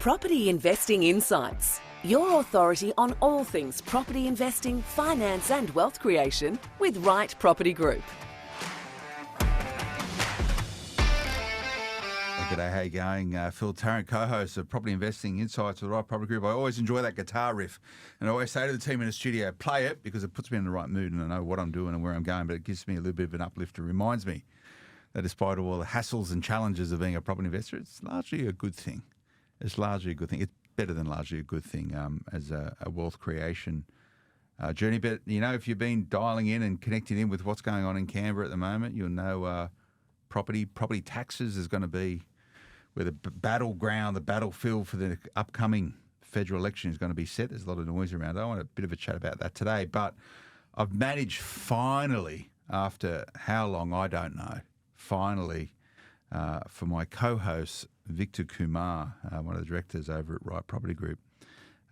Property Investing Insights, your authority on all things property investing, finance and wealth creation with Right Property Group. G'day, how you going? Phil Tarrant, co-host of Property Investing Insights with the Right Property Group. I always enjoy that guitar riff, and I always say to the team in the studio, play it because it puts me in the right mood and I know what I'm doing and where I'm going, but it gives me a little bit of an uplift and reminds me that despite all the hassles and challenges of being a property investor, it's largely a good thing. It's largely a good thing. It's better than largely a good thing as a wealth creation journey. But, you know, if you've been dialing in and connecting in with what's going on in Canberra at the moment, you'll know property taxes is going to be where the battleground, the battlefield for the upcoming federal election is going to be set. There's a lot of noise around. I want a bit of a chat about that today. But I've managed finally, after how long, I don't know, finally for my co-host, Victor Kumar, one of the directors over at Right Property Group,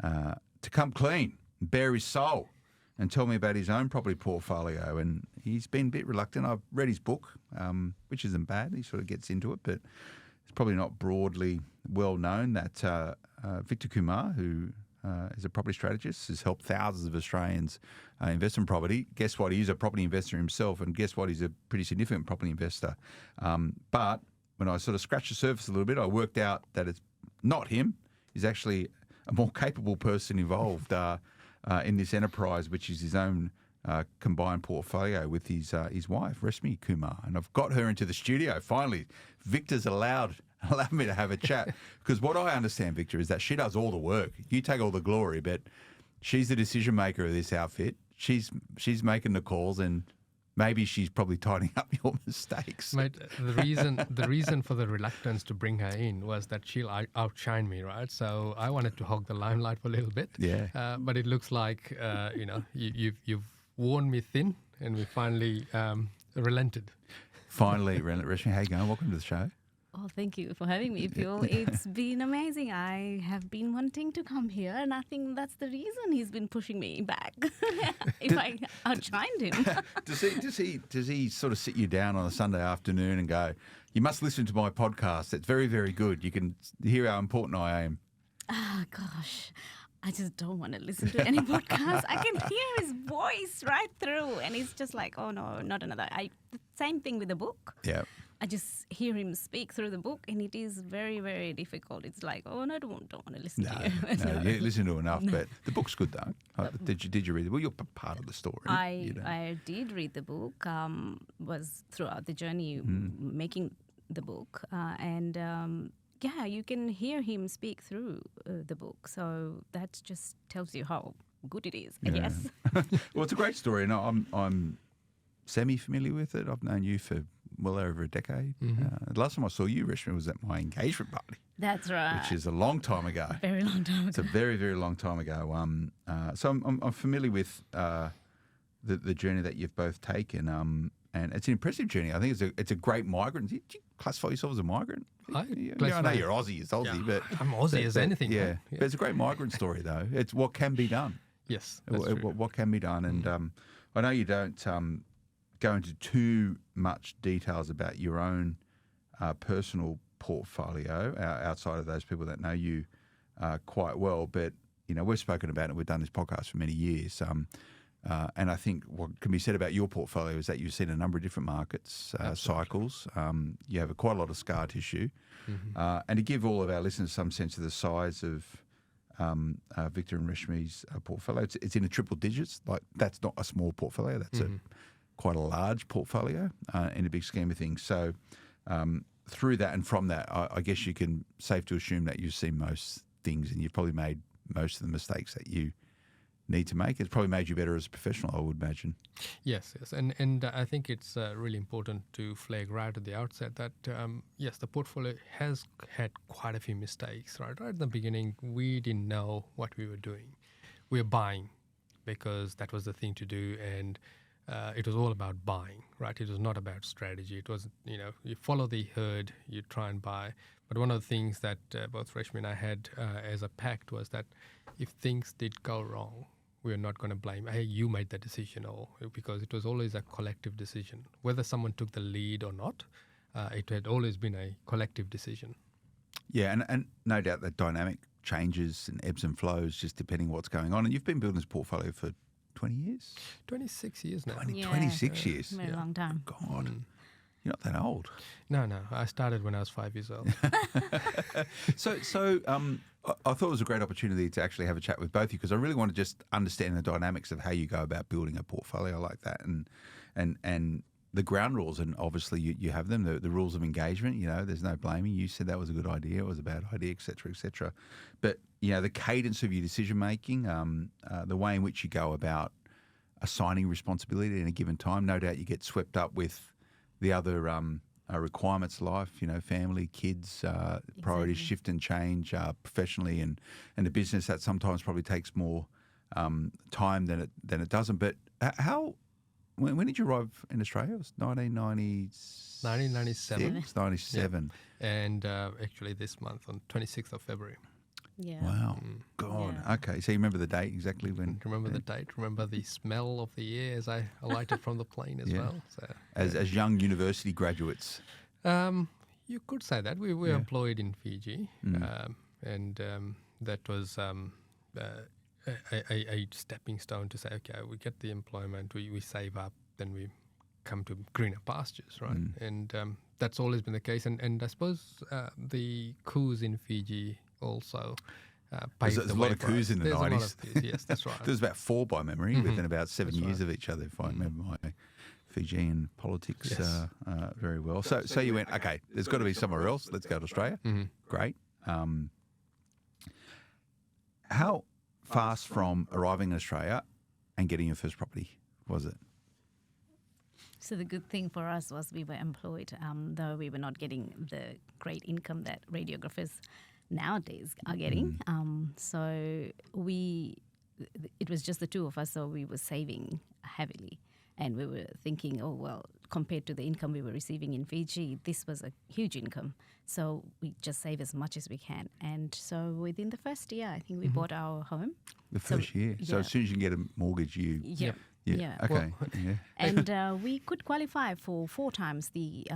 to come clean, bare his soul and tell me about his own property portfolio. And he's been a bit reluctant. I've read his book, which isn't bad. He sort of gets into it, but it's probably not broadly well known that Victor Kumar, who is a property strategist, has helped thousands of Australians invest in property. Guess what? He's a property investor himself, and guess what? He's a pretty significant property investor. But when I sort of scratched the surface a little bit, I worked out that it's not him. He's actually a more capable person involved in this enterprise, which is his own combined portfolio with his wife, Reshmi Kumar. And I've got her into the studio. Finally, Victor's allowed me to have a chat. Because what I understand, Victor, is that she does all the work. You take all the glory, but she's the decision maker of this outfit. She's making the calls, and maybe she's probably tidying up your mistakes. Mate, the reason for the reluctance to bring her in was that she'll outshine me, right? So I wanted to hog the limelight for a little bit. Yeah. But it looks like you've worn me thin, and we finally relented. Finally, Reshmi, how you going? Welcome to the show. Oh, thank you for having me, Phil. It's been amazing. I have been wanting to come here, and I think that's the reason he's been pushing me back. If I outshined him. Does he sort of sit you down on a Sunday afternoon and go, you must listen to my podcast. It's very, very good. You can hear how important I am. Ah, gosh. I just don't want to listen to any podcast. I can hear his voice right through, and it's just like, oh no, not another. The same thing with the book. Yeah. I just hear him speak through the book, and it is very, very difficult. It's like, oh no, I don't want to listen to you. No, you listen to enough, but the book's good though. Did you read it? Well, you're part of the story. I did read the book. Was throughout the journey making the book, and yeah, you can hear him speak through the book. So that just tells you how good it is, I guess. Well, it's a great story, and I'm semi-familiar with it. I've known you for well over a decade. The last time I saw you, Reshmi, was at my engagement party. That's right. Which is a long time ago. Very long time ago. It's a very, very long time ago. So I'm familiar with the journey that you've both taken, and it's an impressive journey. I think it's a great migrant. Do you classify yourself as a migrant? I know you're Aussie, but I'm Aussie as anything. Yeah, but it's a great migrant story, though. It's what can be done. Yes, that's true. What can be done, and I know you don't go into too much details about your own personal portfolio outside of those people that know you quite well, but you know we've spoken about it. We've done this podcast for many years. And I think what can be said about your portfolio is that you've seen a number of different markets, cycles. You have quite a lot of scar tissue. And to give all of our listeners some sense of the size of Victor and Reshmi's portfolio, it's in the triple digits. Like that's not a small portfolio. That's quite a large portfolio in the big scheme of things. So through that and from that, I guess you can safe to assume that you've seen most things and you've probably made most of the mistakes that you need to make. It's probably made you better as a professional, I would imagine. Yes. And I think it's really important to flag right at the outset that, yes, the portfolio has had quite a few mistakes, right? Right at the beginning, we didn't know what we were doing. We were buying because that was the thing to do, and it was all about buying, right? It was not about strategy. It was, you follow the herd, you try and buy. But one of the things that both Reshmi and I had as a pact was that if things did go wrong, we're not going to blame, hey, you made that decision, or because it was always a collective decision. Whether someone took the lead or not, it had always been a collective decision. Yeah, and no doubt that dynamic changes and ebbs and flows just depending what's going on. And you've been building this portfolio for 20 years? 26 years now. 26 years. Very long time. God, you're not that old. No. I started when I was 5 years old. So I thought it was a great opportunity to actually have a chat with both of you because I really want to just understand the dynamics of how you go about building a portfolio like that and the ground rules. And obviously you have them, the rules of engagement, there's no blaming. You said that was a good idea, it was a bad idea, et cetera, et cetera. But, the cadence of your decision making, the way in which you go about assigning responsibility in a given time, no doubt you get swept up with the other requirements of life, family, kids, priorities shift and change professionally and the business. That sometimes probably takes more time than it doesn't. But when did you arrive in Australia? It was 1997. 97. Yeah. And actually this month on 26th of February. Yeah. Wow. God. Yeah. Okay. So you remember the date exactly when? Remember the date. Remember the smell of the air as I alighted from the plane as well. So, as young university graduates. You could say that. We were employed in Fiji, and that was a stepping stone to say, okay, we get the employment, we save up, then we come to greener pastures, right? And that's always been the case. And I suppose the coups in Fiji also paved There's the a way lot of for coups us. in the There's 90s. A lot of coups, yes, that's right. There was about 4 by memory within about 7 years of each other, if I remember my Fijian politics very well. So you went, okay, there's got to be somewhere else. Let's go to Australia. Great. How fast from arriving in Australia and getting your first property was it? So the good thing for us was we were employed, though we were not getting the great income that radiographers nowadays are getting. So it was just the two of us, so we were saving heavily. And we were thinking, oh, well, compared to the income we were receiving in Fiji, this was a huge income. So we just save as much as we can. And so within the first year, I think we bought our home. The first year? So as soon as you can get a mortgage, you... Yeah. Okay. And we could qualify for 4 times the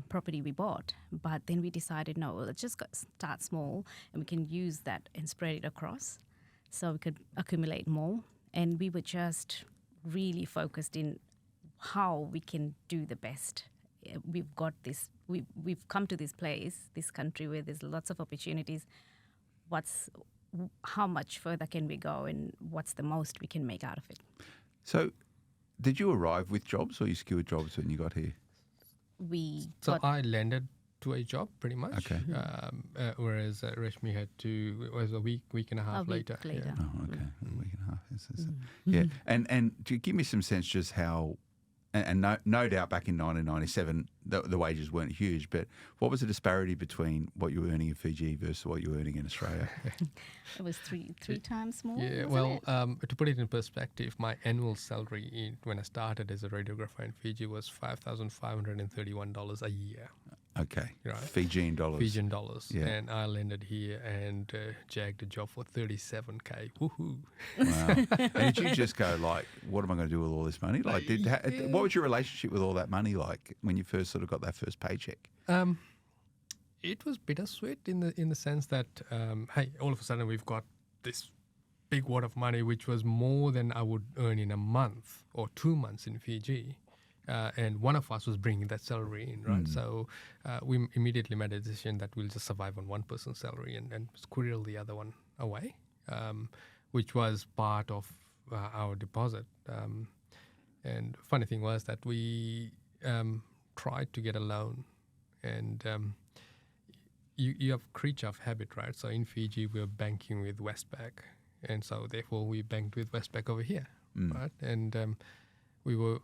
property we bought. But then we decided, no, let's just start small and we can use that and spread it across so we could accumulate more. And we were just really focused in how we can do the best. We've got this, we've come to this place, this country where there's lots of opportunities. How much further can we go and what's the most we can make out of it? So did you arrive with jobs or you secured jobs when you got here? I landed to a job pretty much. Okay. Whereas Reshmi had to, it was a week and a half later. Oh, okay. A week and a half. Yeah. And to give me some sense just how, and no doubt back in 1997, the wages weren't huge, but what was the disparity between what you were earning in Fiji versus what you were earning in Australia? It was three times more. Yeah, well, to put it in perspective, my annual salary when I started as a radiographer in Fiji was $5,531 a year. Okay. Right. Fijian dollars. Yeah. And I landed here and jagged a job for $37K. Woohoo. Wow. And did you just go like, what am I going to do with all this money? Like, what was your relationship with all that money like when you first sort of got that first paycheck? It was bittersweet in the sense that, hey, all of a sudden we've got this big wad of money, which was more than I would earn in a month or 2 months in Fiji. And one of us was bringing that salary in, right? So we immediately made a decision that we'll just survive on one person's salary and squirrel the other one away, which was part of our deposit. And funny thing was that we tried to get a loan, and you have creature of habit, right? So in Fiji, we were banking with Westpac, and so therefore we banked with Westpac over here, right? And we were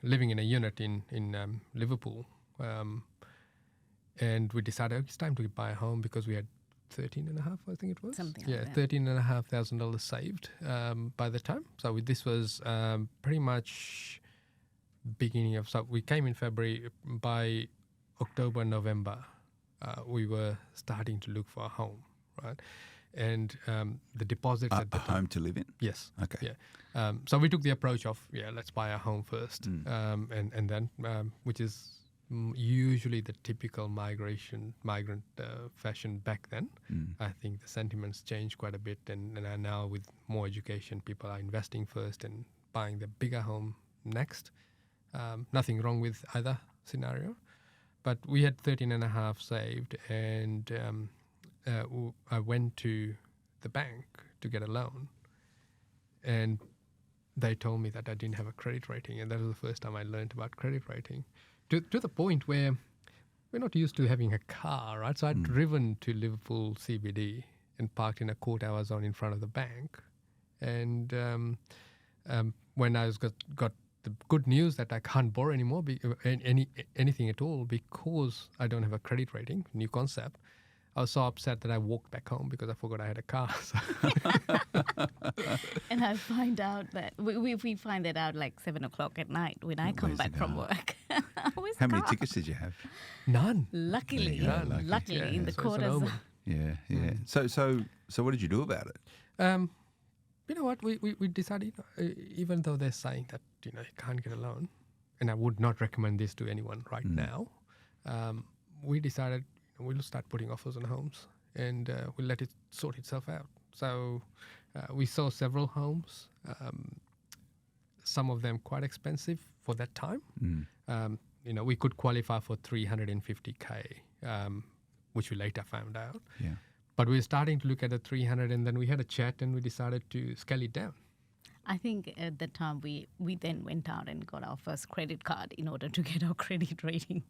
living in a unit in Liverpool, and we decided it's time to buy a home because we had $13,500, I think it was. Something like that. $13,500 saved by the time. So this was pretty much beginning of. So we came in February. By October, November, we were starting to look for a home, right? And the deposits at the time. Home to live in? Yes. Okay. Yeah. So we took the approach of, let's buy a home first, and then, which is usually the typical migrant fashion back then. I think the sentiments changed quite a bit, and now with more education, people are investing first and buying the bigger home next. Nothing wrong with either scenario, but we had 13.5 saved, and I went to the bank to get a loan, and they told me that I didn't have a credit rating, and that was the first time I learned about credit rating. To the point where we're not used to having a car, right? So I'd driven to Liverpool CBD and parked in a quarter-hour zone in front of the bank. And when I got the good news that I can't borrow anymore, anything at all, because I don't have a credit rating, new concept, I was so upset that I walked back home because I forgot I had a car. And I find out that we find that out like 7 o'clock at night when I come back from work. Where's How the many car? tickets did you have? None. Luckily, Yeah, luckily in the So it's an quarters. omen. Yeah. So what did you do about it? You know what? We decided, even though they're saying that you can't get a loan, and I would not recommend this to anyone right now, we decided we'll start putting offers on homes, and we'll let it sort itself out. So we saw several homes, some of them quite expensive for that time. We could qualify for 350K, which we later found out. Yeah. But we were starting to look at the 300, and then we had a chat, and we decided to scale it down. I think at the time we then went out and got our first credit card in order to get our credit rating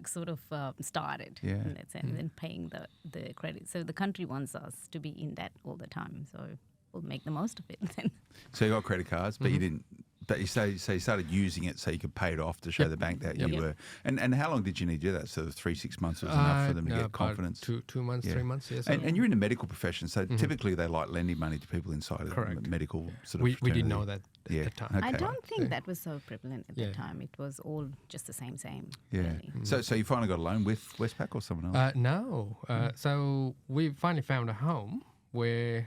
sort of started. Yeah. In that sense, and paying the credit. So the country wants us to be in that all the time. So we'll make the most of it then. So you got credit cards, but you didn't. But you started using it so you could pay it off to show the bank that you were. And how long did you need to do that? So 3-6 months was enough for them to get confidence. 2 months, 3 months. Yes. And you're in the medical profession, so typically they like lending money to people inside of the medical sort of. We fraternity. didn't know that at the time. I don't think that was so prevalent at the time. It was all just the same. Yeah. Really. So you finally got a loan with Westpac or someone else? No. So we finally found a home where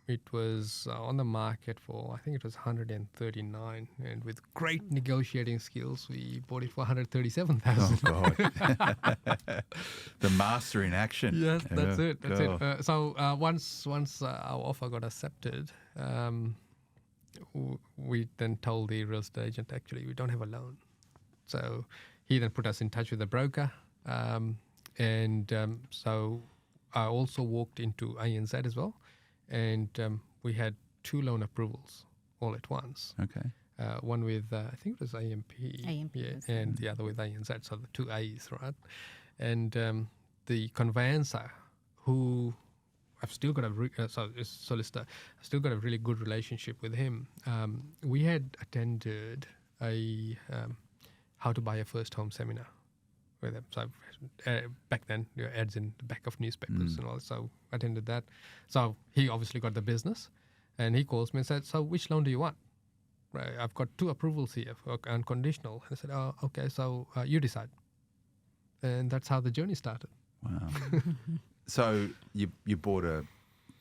it was on the market for, I think it was 139, and with great negotiating skills, we bought it for 137,000. Oh God! The master in action. Yes, that's it. That's God. it. So once our offer got accepted, we then told the real estate agent, actually, we don't have a loan. So he then put us in touch with a broker, so I also walked into ANZ as well. And we had 2 loan approvals all at once. Okay. One with, I think it was AMP. And the other with ANZ, so the 2 A's, right? And the conveyancer, who I've still got solicitor, I've still got a really good relationship with him. We had attended a how to buy a first home seminar with them. So back then, ads in the back of newspapers and all. So I attended that. So he obviously got the business, and he calls me and said, "So which loan do you want? Right, I've got 2 approvals here for unconditional." And I said, "Oh, okay. So you decide." And that's how the journey started. Wow. So you bought a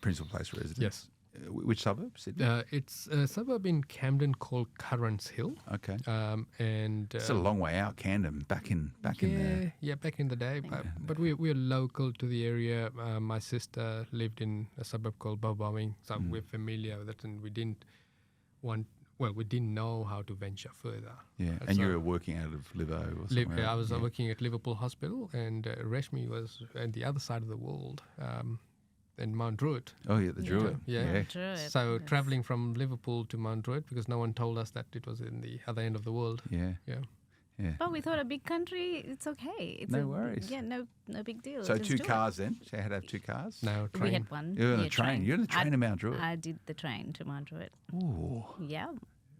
principal place residence. Yes. Which suburb? Sydney? It's a suburb in Camden called Currants Hill. Okay. And it's a long way out, Camden, back in the... Yeah, back in the day. But we're local to the area. My sister lived in a suburb called Bowbowing, so we're familiar with it, and we didn't know how to venture further. Yeah, and you were working out of Livo or somewhere? I was working at Liverpool Hospital, and Reshmi was at the other side of the world. In Mount Druitt. Oh, yeah, the Druitt. Yeah. Druitt. So traveling from Liverpool to Mount Druitt, because no one told us that it was in the other end of the world. Yeah. But we thought a big country, it's okay. It's no worries. Yeah, no big deal. So Just 2 do cars then? So you had to have 2 cars? No, train. We had one. You're on the train. You're on the train to Mount Druitt. I did the train to Mount Druitt. Ooh. Yeah.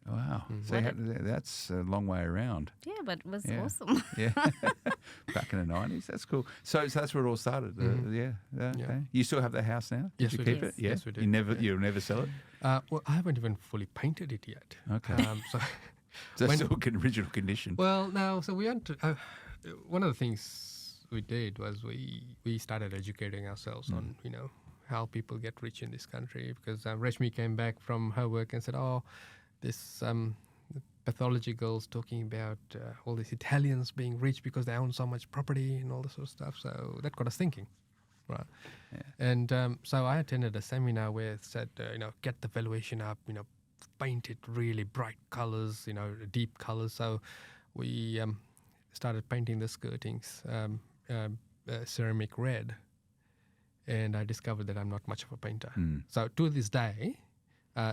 Wow. So that's a long way around. Yeah, but it was awesome. Yeah. Back in the 90s. That's cool. So that's where it all started. Okay. You still have the house now? Yes, Did you we keep do. it? Yeah. Yes, we do. You'll never sell it? Well, I haven't even fully painted it yet. Okay. So it's still in original condition. Well, no. So we went to, one of the things we did was we started educating ourselves on, how people get rich in this country, because Reshmi came back from her work and said, "Oh, this pathologicals talking about all these Italians being rich because they own so much property and all this sort of stuff. So that got us thinking, right? Yeah. And so I attended a seminar where it said, get the valuation up, paint it really bright colors, deep colors. So we started painting the skirtings ceramic red, and I discovered that I'm not much of a painter. So to this day,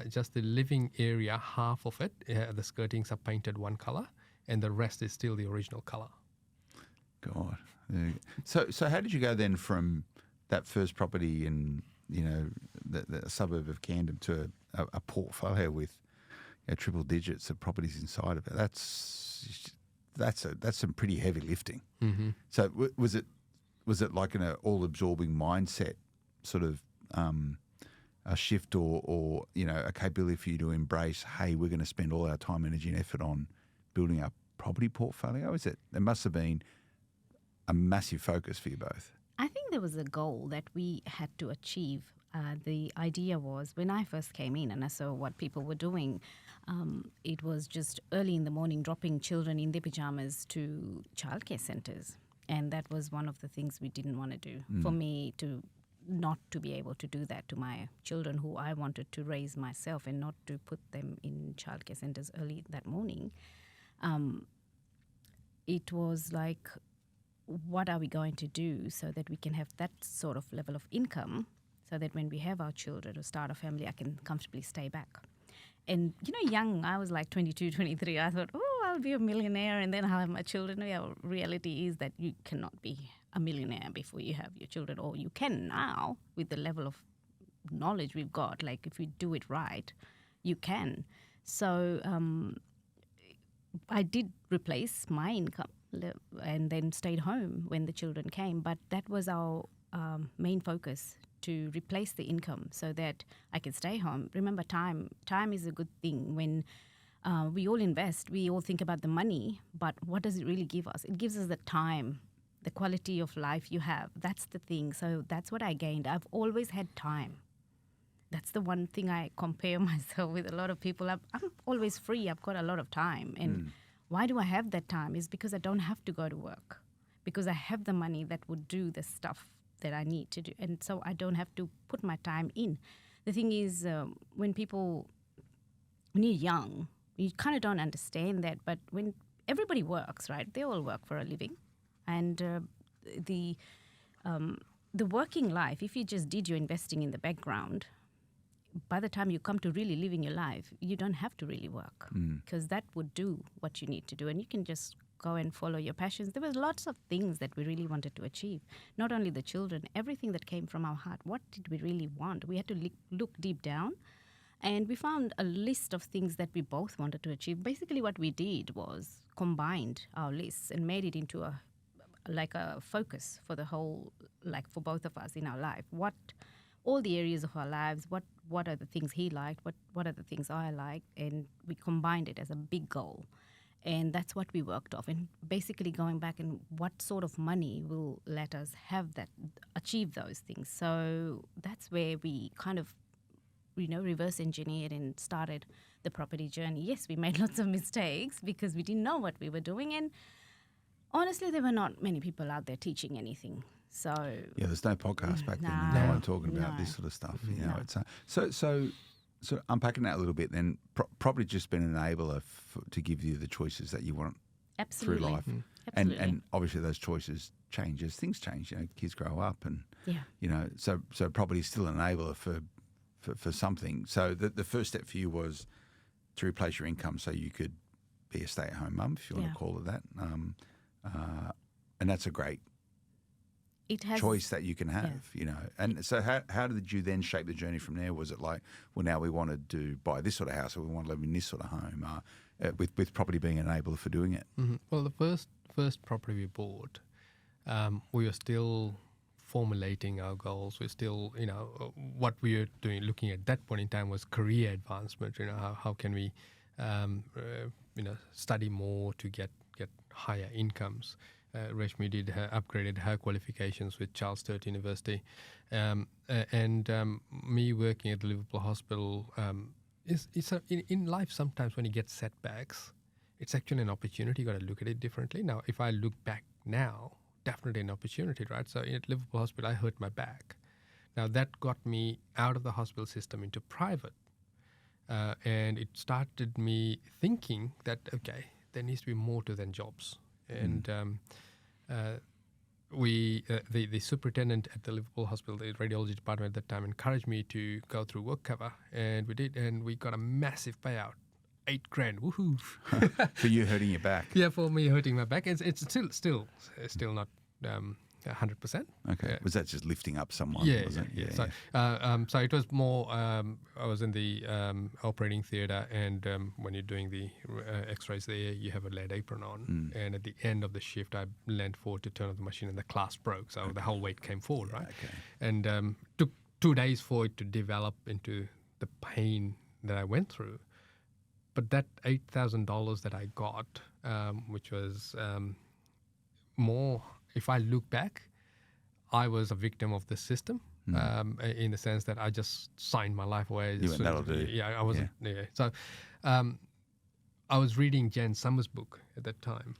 just the living area, half of it, the skirtings are painted one color, and the rest is still the original color. God. So how did you go then from that first property in the suburb of Camden to a portfolio with triple digits of properties inside of it? That's some pretty heavy lifting. Mm-hmm. So was it like an all-absorbing mindset sort of a shift or a capability for you to embrace, hey, we're going to spend all our time, energy and effort on building our property portfolio? There must have been a massive focus for you both. I think there was a goal that we had to achieve. The idea was, when I first came in and I saw what people were doing, it was just early in the morning dropping children in their pajamas to childcare centres. And that was one of the things we didn't want to do. For me not to be able to do that to my children who I wanted to raise myself and not to put them in childcare centres early that morning. It was like, what are we going to do so that we can have that sort of level of income so that when we have our children or start a family, I can comfortably stay back. And, young, I was like 22, 23. I thought, I'll be a millionaire and then I'll have my children. Yeah, reality is that you cannot be a millionaire before you have your children. Or you can now with the level of knowledge we've got. Like, if you do it right, you can. So I did replace my income and then stayed home when the children came. But that was our main focus, to replace the income so that I can stay home. Remember, time is a good thing. When we all invest, we all think about the money, but what does it really give us? It gives us the time, the quality of life you have. That's the thing. So that's what I gained. I've always had time. That's the one thing I compare myself with a lot of people. I'm always free. I've got a lot of time. And why do I have that time? Is because I don't have to go to work, because I have the money that would do the stuff that I need to do. And so I don't have to put my time in. The thing is, when you're young, you kind of don't understand that. But when everybody works, right? They all work for a living. And the working life, if you just did your investing in the background, by the time you come to really living your life, you don't have to really work, because that would do what you need to do. And you can just go and follow your passions. There was lots of things that we really wanted to achieve. Not only the children, everything that came from our heart. What did we really want? We had to look deep down, and we found a list of things that we both wanted to achieve. Basically, what we did was combined our lists and made it into a focus for the whole, for both of us in our life. All the areas of our lives, what are the things he liked, what are the things I liked, and we combined it as a big goal. And that's what we worked off. And basically going back and what sort of money will let us achieve those things. So that's where we kind of, reverse engineered and started the property journey. Yes, we made lots of mistakes because we didn't know what we were doing. And honestly, there were not many people out there teaching anything. So yeah, there's no podcast back then. No one talking about this sort of stuff. It's so unpacking that a little bit. Then property just been an enabler to give you the choices that you want through life, and obviously those choices change as things change. Kids grow up, and so property is still an enabler for something. So the first step for you was to replace your income so you could be a stay-at-home mum, if you want to call it that. And that's a great choice that you can have, And so how did you then shape the journey from there? Was it like, well, now we want to buy this sort of house, or we want to live in this sort of home, with property being an enabler for doing it? Mm-hmm. Well, the first property we bought, we were still formulating our goals. We're still, what we were looking at that point in time was career advancement. How can we, study more to get higher incomes. Reshmi upgraded her qualifications with Charles Sturt University, and me working at the Liverpool Hospital. in life sometimes when you get setbacks, it's actually an opportunity. You got to look at it differently. Now, if I look back now, definitely an opportunity, right? So at Liverpool Hospital, I hurt my back. Now that got me out of the hospital system into private, and it started me thinking that okay, there needs to be more to than jobs. And the superintendent at the Liverpool Hospital, the radiology department at that time, encouraged me to go through work cover, and we did, and we got a massive payout, $8,000, woohoo! For you hurting your back. Yeah, for me hurting my back, it's still not 100%. Okay, was that just lifting up someone? Yeah, was it? So it was more. I was in the operating theatre, and when you're doing the X-rays there, you have a lead apron on, and at the end of the shift, I leaned forward to turn off the machine, and the clasp broke, so the whole weight came forward, right? Okay. And took 2 days for it to develop into the pain that I went through. But that $8,000 that I got, which was more. If I look back, I was a victim of the system in the sense that I just signed my life away. You went, that'll do. Yeah, I wasn't. Yeah. So I was reading Jan Summers' book at that time.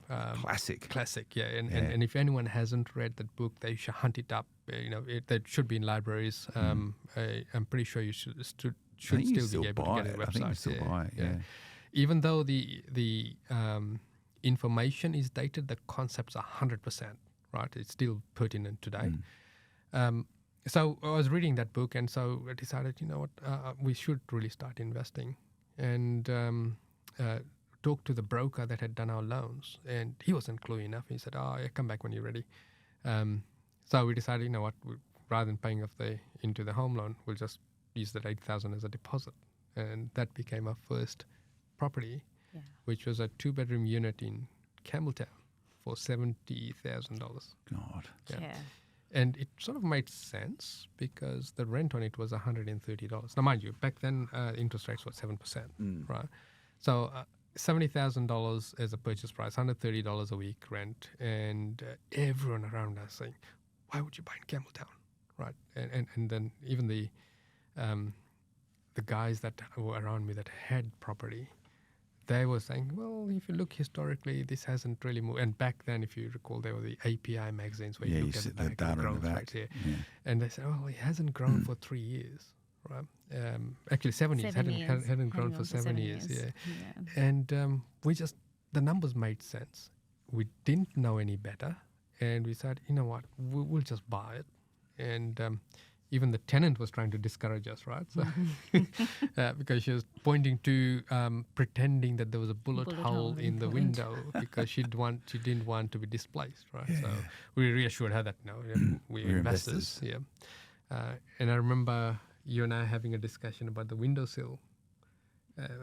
Classic, yeah. And if anyone hasn't read that book, they should hunt it up. That should be in libraries. I'm pretty sure you should still be able to get it on websites. I think you still buy it, yeah. Even though the information is dated, the concepts are 100%. Right, it's still pertinent today. So I was reading that book, and so I decided, we should really start investing, and talked to the broker that had done our loans, and he wasn't cluey enough. He said, "Oh, yeah, come back when you're ready." So we decided, rather than paying off into the home loan, we'll just use that $8,000 as a deposit, and that became our first property, which was a 2-bedroom unit in Campbelltown. For $70,000. God. Yeah. And it sort of made sense because the rent on it was $130. Now, mind you, back then interest rates were 7%, right? So $70,000 as a purchase price, $130 a week rent, and everyone around us saying, "Why would you buy in Campbelltown?" Right? And then even the guys that were around me that had property, they were saying, well, if you look historically, this hasn't really moved. And back then, if you recall, there were the API magazines where you look at the back data and the growth rates here. Yeah. And they said, well, it hasn't grown for 3 years, right? Actually, 7 years. Hadn't grown for 7 years. Yeah. And the numbers made sense. We didn't know any better. And we said, you know what, we'll just buy it. And even the tenant was trying to discourage us, right? So because she was pointing to pretending that there was a bullet hole in the window because she didn't want to be displaced, right? Yeah. So we reassured her that we're investors. Yeah. And I remember you and I having a discussion about the windowsill,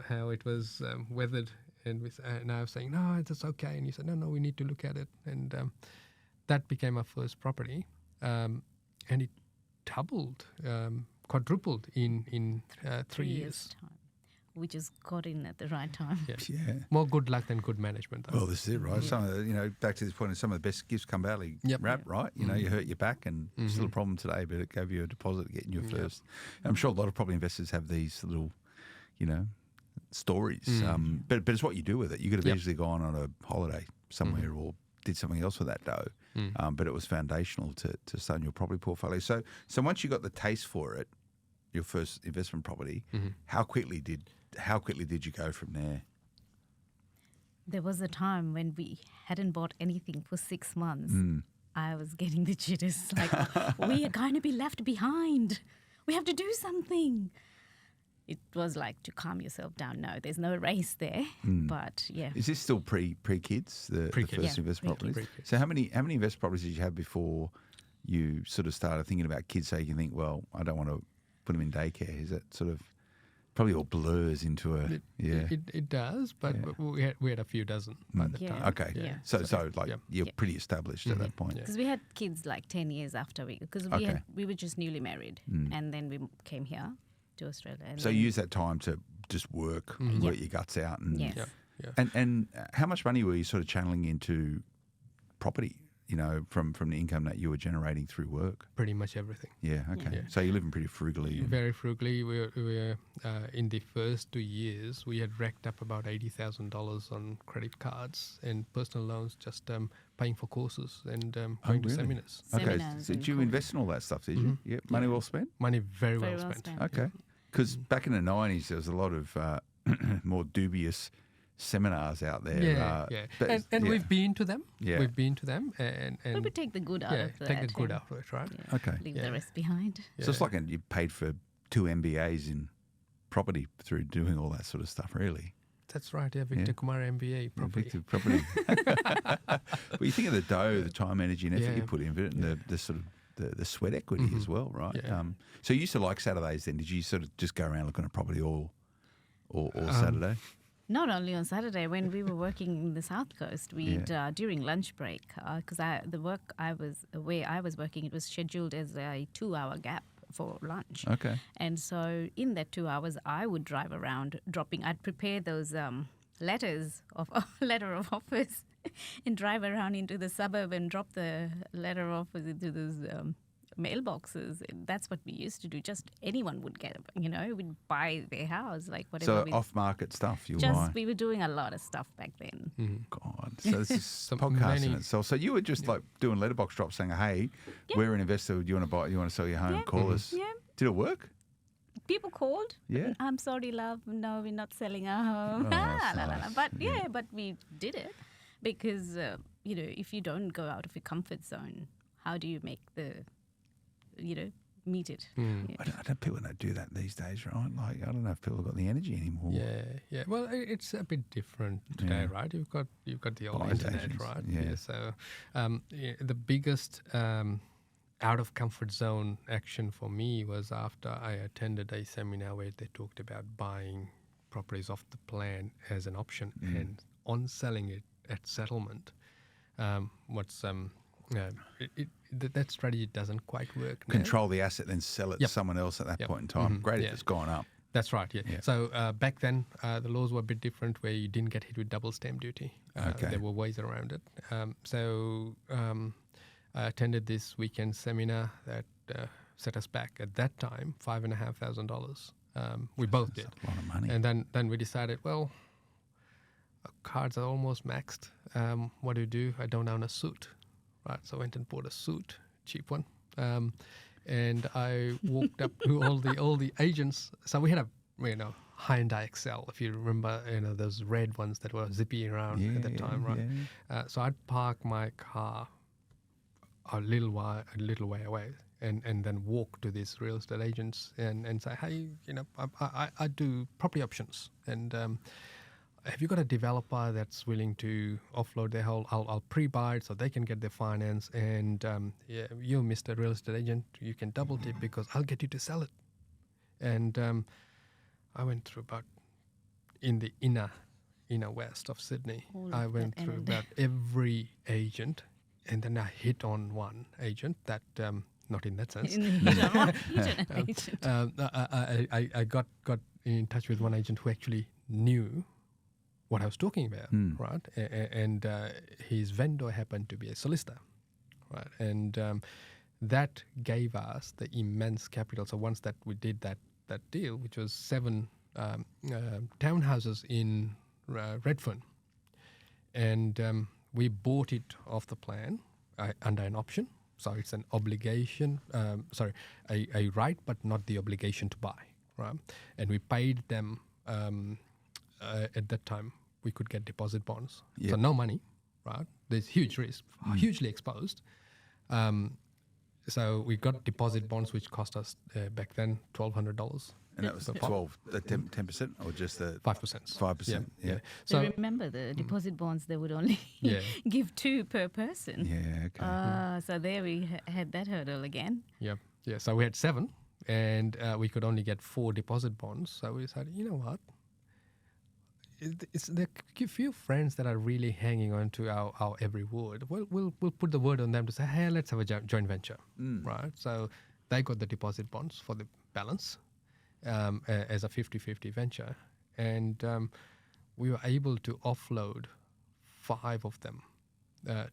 how it was weathered, and I was saying, no, it's okay, and you said, no, we need to look at it, and that became our first property, and it doubled, quadrupled in 3 years. Time. We just got in at the right time. Yeah. More good luck than good management, though. Well, this is it, right? Some of the, back to this point, some of the best gifts come badly wrapped, right? You hurt your back and still a problem today, but it gave you a deposit to get in your first. I'm sure a lot of property investors have these little, stories. But it's what you do with it. You could have easily gone on a holiday somewhere or did something else with that dough. But it was foundational to start your property portfolio. So once you got the taste for it, your first investment property, how quickly did you go from there? There was a time when we hadn't bought anything for 6 months. I was getting the jitters, like, we are going to be left behind. We have to do something. It was like to calm yourself down. No, there's no race there. But yeah. Is this still pre-kids, the first investment properties? So how many investment properties did you have before you sort of started thinking about kids, so you can think, well, I don't want to put them in daycare? Is it sort of probably all blurs into a It does, but we had a few dozen by the time. Okay. Yeah. So you're pretty established at that point. Because we had kids like 10 years after we were just newly married, and then we came here to Australia. And so you use that time to just work your guts out. And, and how much money were you sort of channeling into property from the income that you were generating through work? Pretty much everything. Yeah, okay. Yeah. So you're living pretty frugally. Very frugally. We were in the first 2 years, we had racked up about $80,000 on credit cards and personal loans, just paying for courses and going to really? seminars. Okay, Seminars so and did you invest in all that stuff, did you? Yeah, money well spent? Money very well Very well spent. spent. Okay. Because back in the 90s, there was a lot of more dubious seminars out there. Yeah. but- And yeah. we've been to them. Yeah. We've been to them and But we take the good out of that. take the good and, out of it, right? yeah, Okay. Leave Yeah. the rest behind. So it's like you paid for 2 MBAs in property through doing all that sort of stuff, really. That's right. Yeah, Victor Kumar MBA property. Effective property. But you think of the dough, the time, energy, and effort you Yeah. put into it, and the sort of the sweat equity as well, right? Yeah. So you used to like Saturdays then? Did you sort of just go around looking at property all Saturday? Not only on Saturday, when we were working in the South Coast, we'd during lunch break, because the work where I was working, it was scheduled as a 2-hour gap for lunch. Okay. And so in that 2 hours, I would drive around I'd prepare those letter of offers and drive around into the suburb and drop the letter of offers into those mailboxes. And that's what we used to do. Just anyone would get, we'd buy their house, like whatever. So off-market stuff you just buy. we were doing a lot of stuff back then. God. So this is So podcasting many- itself. So you were just like doing letterbox drops saying, hey, we're an investor. You want to sell your home? Yeah. Call us. Yeah. Did it work? People called. Yeah. I'm sorry, love. No, we're not selling our home. Oh, that's La, la, la. nice. But we did it because if you don't go out of your comfort zone, how do you make meet it? Yeah. I don't people don't do that these days, right? Like, I don't know if people have got the energy anymore. Yeah. Well, it's a bit different today, right? You've got the old Buyers internet, agents, right? yeah. So the biggest out of comfort zone action for me was after I attended a seminar where they talked about buying properties off the plan as an option and on selling it at settlement. That strategy doesn't quite work now. Control the asset, then sell it Yep. to someone else at that Yep. point in time. Great if Yeah. it's gone up. That's right, yeah. Yeah. So back then, the laws were a bit different where you didn't get hit with double stamp duty. Okay. There were ways around it. I attended this weekend seminar that set us back at that time $5,500. We both did. A lot of money. And then we decided, well, our cards are almost maxed. What do? I don't own a suit, right? So I went and bought a suit, cheap one. And I walked up to all the agents. So we had a Hyundai Excel, if you remember, those red ones that were zippy around at the time, right? Yeah. So I'd park my car a little way away, and then walk to these real estate agents and say, hey, I do property options, and have you got a developer that's willing to offload their whole? I'll pre-buy it so they can get their finance, and you, Mr. Real Estate Agent, you can double tip because I'll get you to sell it. And I went through about in the inner west of Sydney. All I of went that through end. about every agent, and then I hit on one agent that not in that sense. I got in touch with one agent who actually knew what I was talking about, right? And his vendor happened to be a solicitor, right? And that gave us the immense capital. So once that we did that deal, which was 7 townhouses in Redfern, and we bought it off the plan under an option. So it's an obligation, a right, but not the obligation to buy, right? And we paid them at that time. We could get deposit bonds, so no money, right? There's huge risk, hugely exposed. So we got deposit bonds, which cost us back then $1,200. And that was 10% or just the 5%. 5%? Yeah. So remember the deposit bonds, they would only give 2 per person. Yeah, okay. So there we had that hurdle again. Yeah. So we had 7, and we could only get 4 deposit bonds. So we decided, you know what? There are a few friends that are really hanging on to our every word. We'll put the word on them to say, hey, let's have a joint venture, right? So they got the deposit bonds for the balance as a 50-50 venture. And we were able to offload 5 of them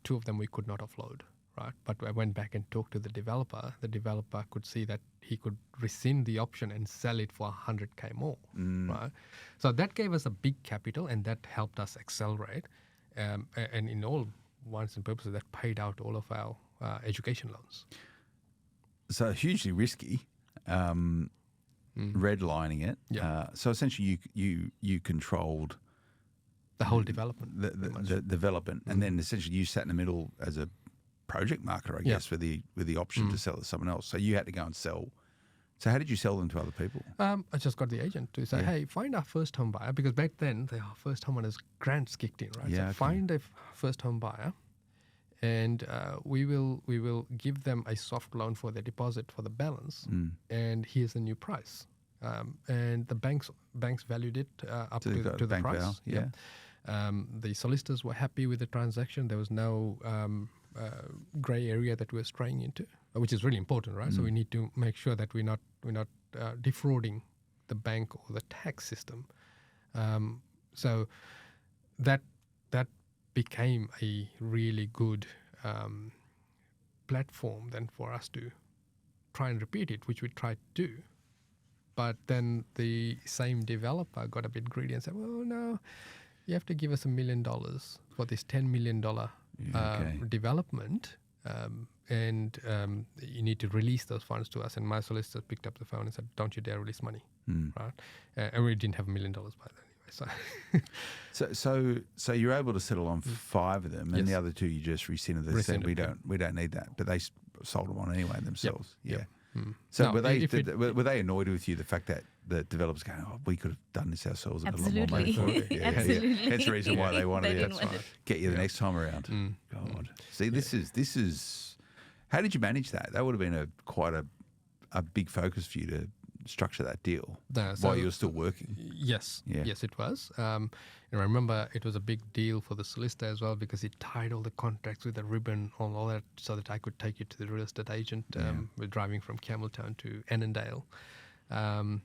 two of them we could not offload, right? But I went back and talked to the developer. The developer could see that he could rescind the option and sell it for 100K more, right? So that gave us a big capital, and that helped us accelerate. And in all wants and purposes, that paid out all of our education loans. So hugely risky, redlining it. Yeah. So essentially, you controlled The whole development. the development, and then essentially you sat in the middle as a project marketer, I guess, with the option to sell to someone else. So you had to go and sell. So how did you sell them to other people? I just got the agent to say, hey, find our first home buyer, because back then the first homeowners grants kicked in, right? Yeah, So find a first home buyer, and we will give them a soft loan for their deposit for the balance, and here's the new price. And the banks valued it up to the bank price. val, yeah. The solicitors were happy with the transaction. There was no grey area that we're straying into, which is really important, right? So we need to make sure that we're not defrauding the bank or the tax system. So that became a really good platform then for us to try and repeat it, which we tried to do. But then the same developer got a bit greedy and said, well, no, you have to give us $1 million for this $10 million development, and you need to release those funds to us. And my solicitor picked up the phone and said, don't you dare release money, right? And we didn't have $1 million by then anyway. So you're able to settle on 5 of them, and the other 2 you just rescinded. They said we don't need that, but they sold them on anyway themselves. Yep. Yeah. Yep. So No, were they annoyed with you, the fact that the developers going, oh, we could have done this ourselves and got a lot more money for it? Yeah, Absolutely. yeah. That's the reason why they wanted They to didn't want it. get you the next time around. God. See, this is how did you manage that? That would have been quite a big focus for you to structure that deal while you were still working. Yes, it was. And I remember it was a big deal for the solicitor as well, because he tied all the contracts with a ribbon on all that so that I could take it to the real estate agent. We're driving from Campbelltown to Annandale. And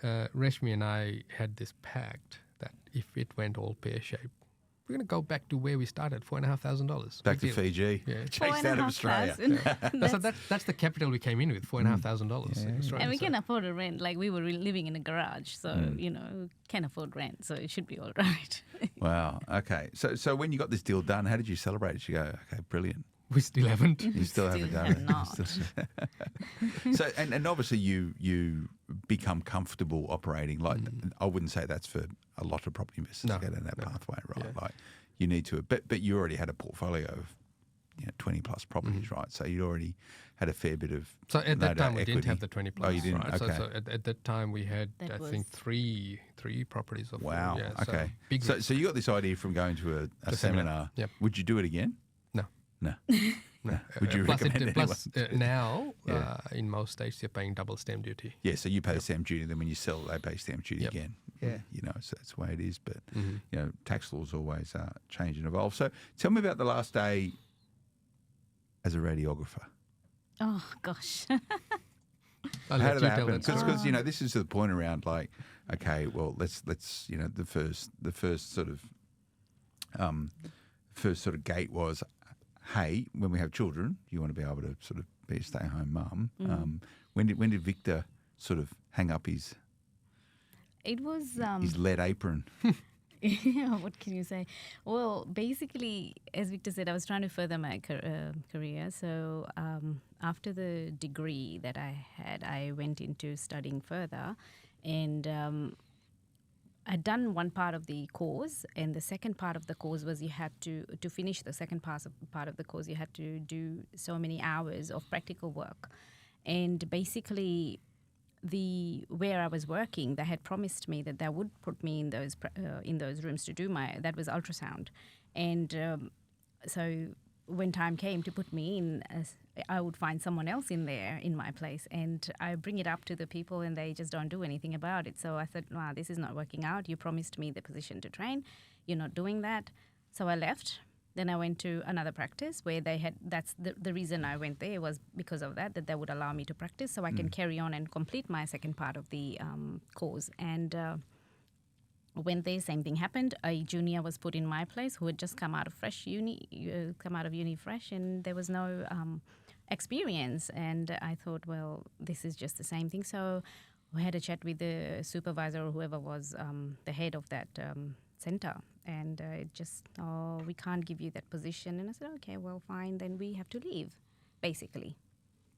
Reshmi and I had this pact that if it went all pear-shaped, we're going to go back to where we started, $4,500. Back to Fiji. Yeah. Chased out of Australia. So that's the capital we came in with, $4,500. And we can afford a rent. Like, we were living in a garage, so, can afford rent, so it should be all right. Wow. Okay. So when you got this deal done, how did you celebrate? Did you go, okay, brilliant? We still haven't. You still haven't done have it. not. So and obviously you become comfortable operating like I wouldn't say that's for a lot of property investors to go down that pathway, right? Yeah. Like you need to, but you already had a portfolio of 20 plus properties, right? So you'd already had a fair bit of. So at that time we equity. didn't have the 20 plus. Oh, you didn't. Right? Okay. So at that time we had That I think was- three properties of. Wow. Yeah, Okay. big So you got this idea from going to a seminar. Yep. Would you do it again? No. No. No. Would you plus recommend plus anyone? now Yeah. In most states you're paying double stamp duty. Yeah, so you pay stamp duty, then when you sell, they pay stamp duty Yep. again. Yeah, so that's the way it is. But tax laws always change and evolve. So tell me about the last day as a radiographer. Oh, gosh. I'll How let did you that tell happen? that Because story. this is the point around like, okay, well let's the first sort of gate was, hey, when we have children, you want to be able to sort of be a stay-at-home mum. When did Victor sort of hang up his It was... his lead apron? what can you say? Well, basically, as Victor said, I was trying to further my career. So after the degree that I had, I went into studying further, and I'd done one part of the course, and the second part of the course was you had to finish the second part of the course, you had to do so many hours of practical work. And basically, where I was working, they had promised me that they would put me in those rooms to do that was ultrasound. And so when time came to put me in, I would find someone else in there in my place, and I bring it up to the people and they just don't do anything about it. So I thought, wow, this is not working out. You promised me the position to train. You're not doing that. So I left. Then I went to another practice where that's the reason I went there was because of that they would allow me to practice so I can carry on and complete my second part of the course. And went there, same thing happened. A junior was put in my place who had just come out of uni fresh, and there was no experience. And I thought, well, this is just the same thing. So we had a chat with the supervisor or whoever was the head of that center, and we can't give you that position. And I said, okay, well, fine, then we have to leave, basically.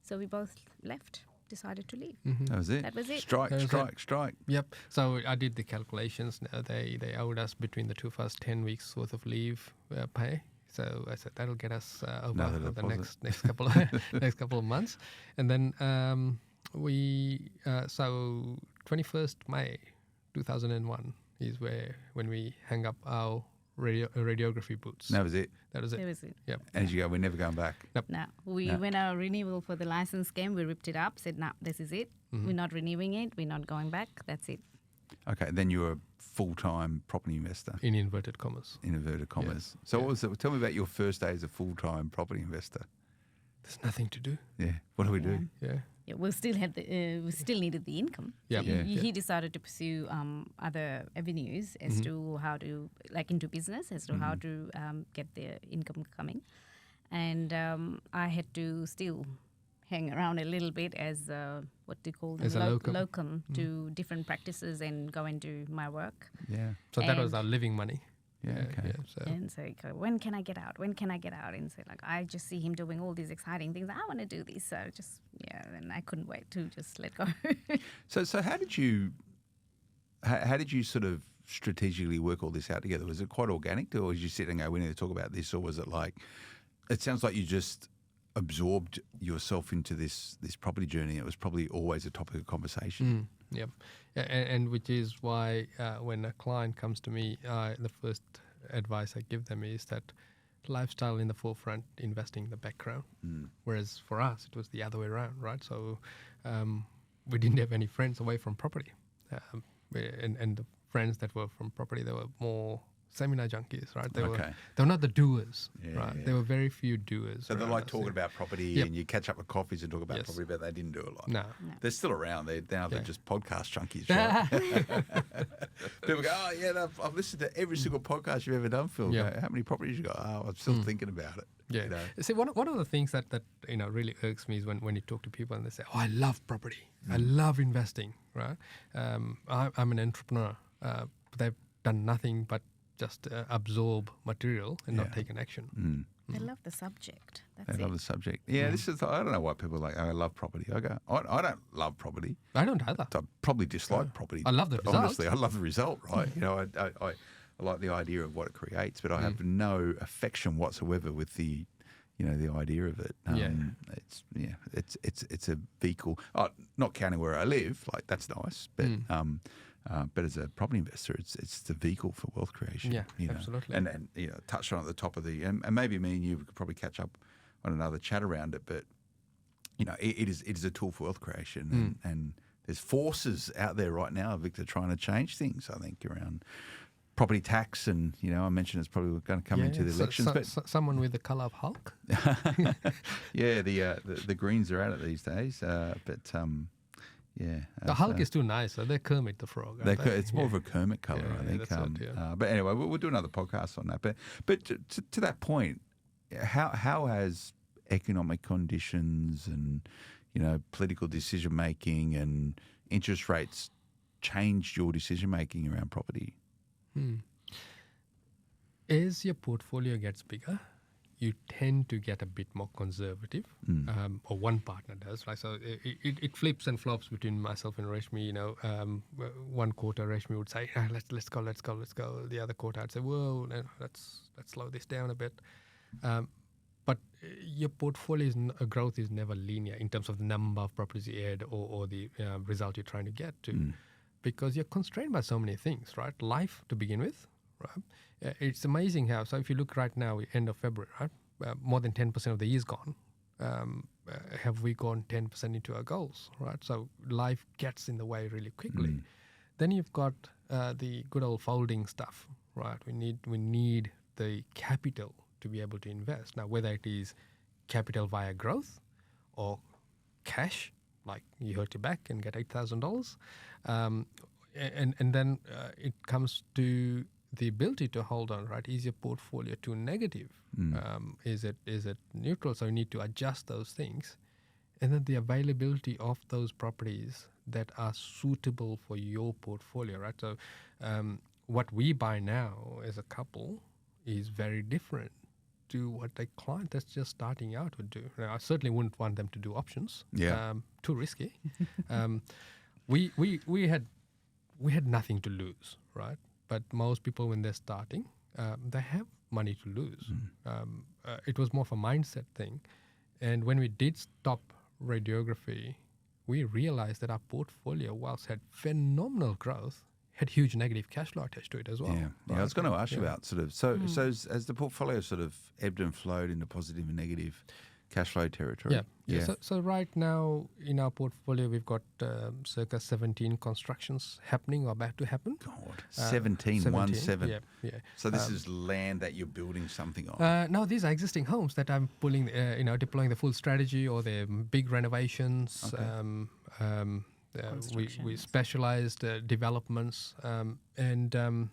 So we both left. Decided to leave. That was it. That was it. Strike. Yep. So I did the calculations. They owed us between the first 2 10 weeks worth of leave pay. So I said that'll get us over the next couple of months, and then so 21st May 2001 is when we hang up our radiography boots. That was it. That was it. Yep. As you go, we're never going back. Yep. No, when our renewal for the license came, we ripped it up, said, no, this is it. We're not renewing it. We're not going back. That's it. Okay, then you were a full-time property investor. In inverted commas. Yeah. So what was it? Tell me about your first day as a full-time property investor. There's nothing to do. Yeah. What do we do? Yeah. Yeah, we still needed the income. Yeah. So he decided to pursue other avenues as to how to, like into business, as to how to get the income coming. And I had to still hang around a little bit as what do you call them? As a locum to different practices and go and do my work. Yeah. So that was our living money. Yeah, okay. And so when can I get out? When can I get out? And so I just see him doing all these exciting things. I want to do this. So and I couldn't wait to just let go. So how did you sort of strategically work all this out together? Was it quite organic, or was you sit and go, we need to talk about this, or was it like, it sounds like you just absorbed yourself into this property journey? It was probably always a topic of conversation. Yep. And which is why when a client comes to me, the first advice I give them is that lifestyle in the forefront, investing in the background. Whereas for us, it was the other way around, right? So we didn't have any friends away from property. And the friends that were from property, they were more seminar junkies, right? They were not the doers, right? Yeah. There were very few doers. So they're like talking about property and you catch up with coffees and talk about Yes. property, but they didn't do a lot. No. They're still around. They're just podcast junkies, right? People go, oh, yeah, I've listened to every single podcast you've ever done, Phil. Yeah. How many properties you got? Oh, I'm still thinking about it. Yeah. You know? See, one of the things that really irks me is when you talk to people and they say, "Oh, I love property. I love investing." Right? I'm an entrepreneur. They've done nothing but just absorb material and not take an action. They love the subject. They love the subject. Yeah, this is. I don't know why people are like, oh, I love property. I go, I don't love property. I don't either. I probably dislike property. I love the result. Honestly, I love the result, right? I like the idea of what it creates, but I have no affection whatsoever with the idea of it. It's a vehicle. Not counting where I live, like that's nice, but as a property investor, it's the vehicle for wealth creation. Yeah, absolutely. And touched on at the top of and maybe me and you could probably catch up on another chat around it, but it is a tool for wealth creation, and there's forces out there right now, Victor, trying to change things. I think around property tax, and I mentioned it's probably going to come into the elections. But someone with the colour of Hulk. Yeah, the Greens are at it these days, but. Yeah, the Hulk is too nice. So they're Kermit the Frog. It's more of a Kermit colour, I think. That's it, but anyway, we'll do another podcast on that. But to that point, how has economic conditions and political decision making and interest rates changed your decision making around property? As your portfolio gets bigger, you tend to get a bit more conservative, or one partner does, right? So it flips and flops between myself and Reshmi. One quarter Reshmi would say, let's go. The other quarter I'd say, whoa, let's slow this down a bit. But your portfolio's growth is never linear in terms of the number of properties you add or the result you're trying to get to, because you're constrained by so many things, right? Life to begin with, right? It's amazing how, so if you look right now, end of February, right? More than 10% of the year's gone. Have we gone 10% into our goals, right? So life gets in the way really quickly. Then you've got the good old folding stuff, right? We need the capital to be able to invest. Now, whether it is capital via growth or cash, like you hurt your back and get $8,000, and then it comes to the ability to hold on, right? Is your portfolio too negative? Is it neutral? So you need to adjust those things. And then the availability of those properties that are suitable for your portfolio, right? So what we buy now as a couple is very different to what a client that's just starting out would do. Now, I certainly wouldn't want them to do options. Yeah. Too risky. We had nothing to lose, right? But most people, when they're starting, they have money to lose. It was more of a mindset thing. And when we did stop radiography, we realized that our portfolio, whilst had phenomenal growth, had huge negative cash flow attached to it as well. Yeah, right? I was going to ask you about sort of, so as the portfolio sort of ebbed and flowed into positive and negative cash flow territory. Yeah. So right now in our portfolio, we've got circa 17 constructions happening or about to happen. God, 17. 17. Yeah. So this is land that you're building something on. No, these are existing homes that I'm pulling, deploying the full strategy or the big renovations. Okay. We specialized developments, and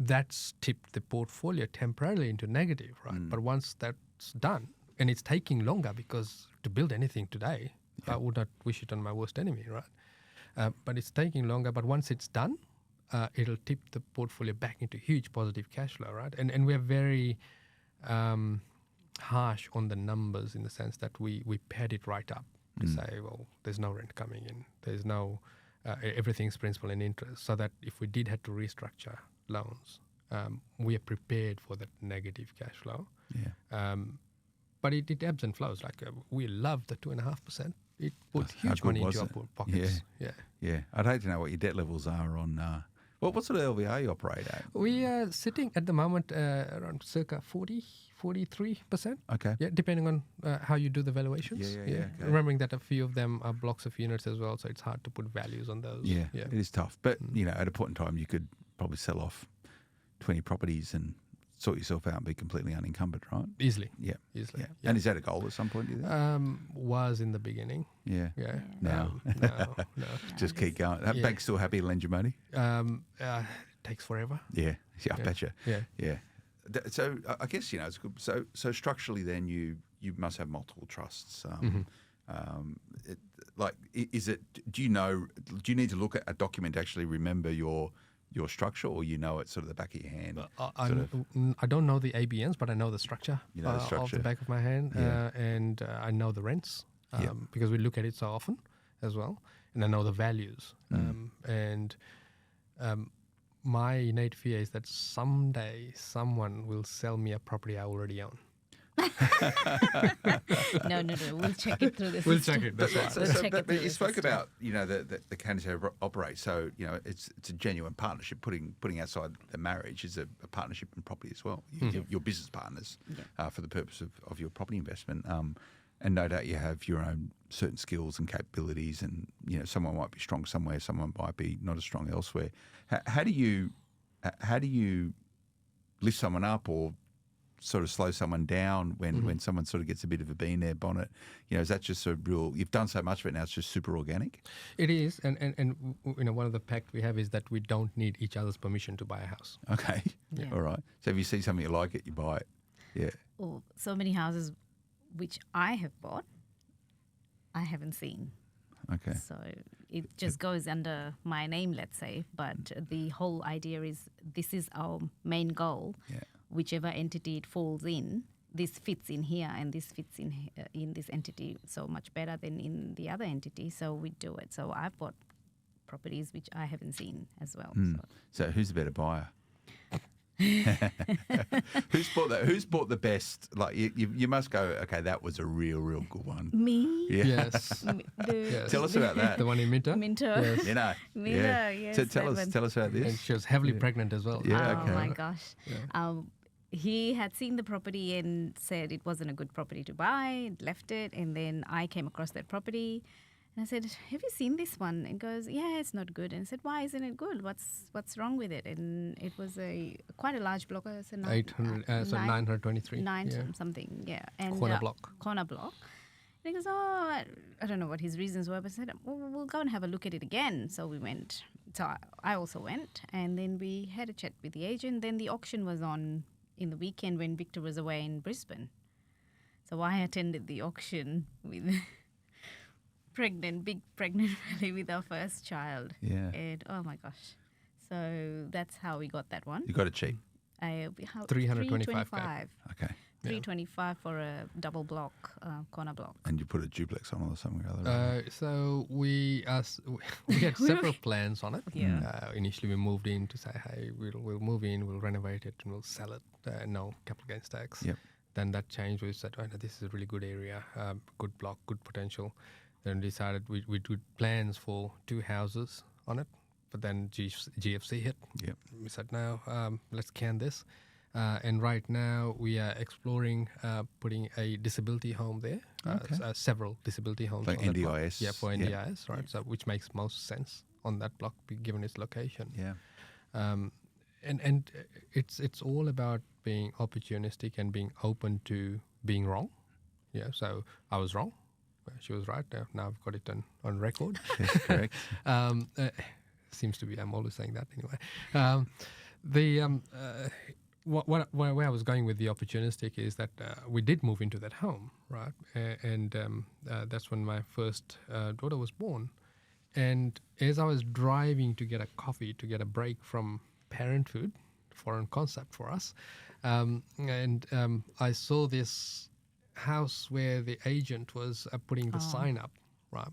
that's tipped the portfolio temporarily into negative, right? But once that's done, and it's taking longer because to build anything today, I would not wish it on my worst enemy, right? But it's taking longer. But once it's done, it'll tip the portfolio back into huge positive cash flow, right? And we're very harsh on the numbers in the sense that we pad it right up to say, well, there's no rent coming in, there's no everything's principal and interest, so that if we did have to restructure loans, we are prepared for that negative cash flow. Yeah. But it ebbs and flows. Like we love the 2.5%. It put How huge good money was into it? our pockets. Yeah. I'd hate to know what your debt levels are on. What sort of LVR you operate at? We are sitting at the moment around circa 43%. Okay. Yeah, depending on how you do the valuations. Yeah. Okay. Remembering that a few of them are blocks of units as well, so it's hard to put values on those. Yeah. It is tough. But, at a point in time, you could probably sell off 20 properties and sort yourself out and be completely unencumbered, right? Easily. Yeah. Easily. Yeah. And is that a goal at some point, do you think? Was in the beginning. Yeah. No. Just keep going. That bank's still happy to lend you money? Takes forever. Yeah, I betcha. Yeah. So I guess it's good. So structurally, then you must have multiple trusts. Do you need to look at a document to actually remember your structure, or it's sort of the back of your hand? I don't know the ABNs, but I know the structure, You know the structure. of the back of my hand, and I know the rents because we look at it so often as well, and I know the values. My innate fear is that someday someone will sell me a property I already own. No. We'll check it through the We'll system. check it. That's right. But you spoke about the candidates who operate. So it's a genuine partnership. Putting outside the marriage is a partnership in property as well. Your business partners for the purpose of your property investment. And no doubt you have your own certain skills and capabilities, and someone might be strong somewhere, someone might be not as strong elsewhere. How do you lift someone up or sort of slow someone down when someone sort of gets a bit of a bee in their bonnet? Is that just a real? You've done so much of it now; it's just super organic. It is, and one of the pact we have is that we don't need each other's permission to buy a house. Okay, all right. So if you see something you like it, you buy it. Yeah. Oh, so many houses which I have bought, I haven't seen. Okay. So it just goes under my name, let's say. But the whole idea is this is our main goal. Yeah. Whichever entity it falls in, this fits in here and this fits in this entity so much better than in the other entity. So we do it. So I've bought properties which I haven't seen as well. So who's the better buyer? Who's bought the best? Like you must go, okay, that was a real good one. Me? Yeah. Yes. Yes. Tell us about that. The one in Minter? Minter. Yes. Yes. So tell us about this. And she was heavily pregnant as well. Yeah. Oh my gosh. Yeah. He had seen the property and said it wasn't a good property to buy, left it, and then I came across that property. And I said, have you seen this one? And goes, yeah, it's not good. And I said, why isn't it good? What's wrong with it? And it was quite a large block. So 923. Nine something, yeah. And Corner block. Corner block. he goes, I don't know what his reasons were, but I said, well, we'll go and have a look at it again. So we went. So I also went, and then we had a chat with the agent. Then the auction was on in the weekend when Victor was away in Brisbane. So I attended the auction with big pregnant family with our first child. Yeah. And oh my gosh. So that's how we got that one. You got it cheap. 325K. Okay. 325 for a double block, corner block. And you put a duplex on it or something or other. So we had several plans on it. Yeah. Initially, we moved in to say, hey, we'll move in, we'll renovate it, and we'll sell it. No capital gains tax. Yep. Then that changed. We said, oh, no, this is a really good area, good block, good potential. Then we decided we did plans for 2 houses on it. But then GFC hit. Yep. We said, no, let's can this. And right now we are exploring putting a disability home there. Okay. Several disability homes. For on that block. NDIS. Yeah, for Yep. NDIS, right? So which makes most sense on that block given its location. Yeah. And it's all about being opportunistic and being open to being wrong. Yeah. So I was wrong. She was right. Now I've got it on record. Yes, correct. Seems to be. I'm always saying that anyway. Where I was going with the opportunistic is that we did move into that home, right? And that's when my first daughter was born. And as I was driving to get a coffee, to get a break from parenthood, foreign concept for us, I saw this house where the agent was putting the sign up, right?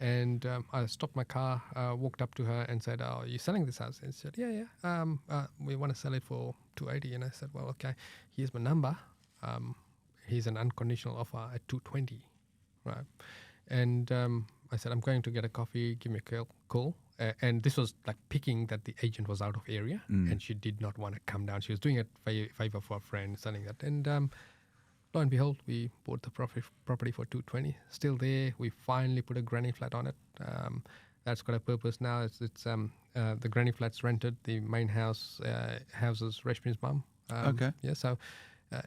And I stopped my car, walked up to her and said, oh, are you selling this house? And she said, yeah. We want to sell it for $280. And I said, well, okay, here's my number. Here's an unconditional offer at $220, right? And I said, I'm going to get a coffee, give me a call. And this was like picking that the agent was out of area and she did not want to come down. She was doing a favor for a friend, selling that. And lo and behold, we bought the property for $220. Still there. We finally put a granny flat on it. That's got a purpose now. It's the granny flat's rented. The main house houses Reshmi's mum. Okay. Yeah. So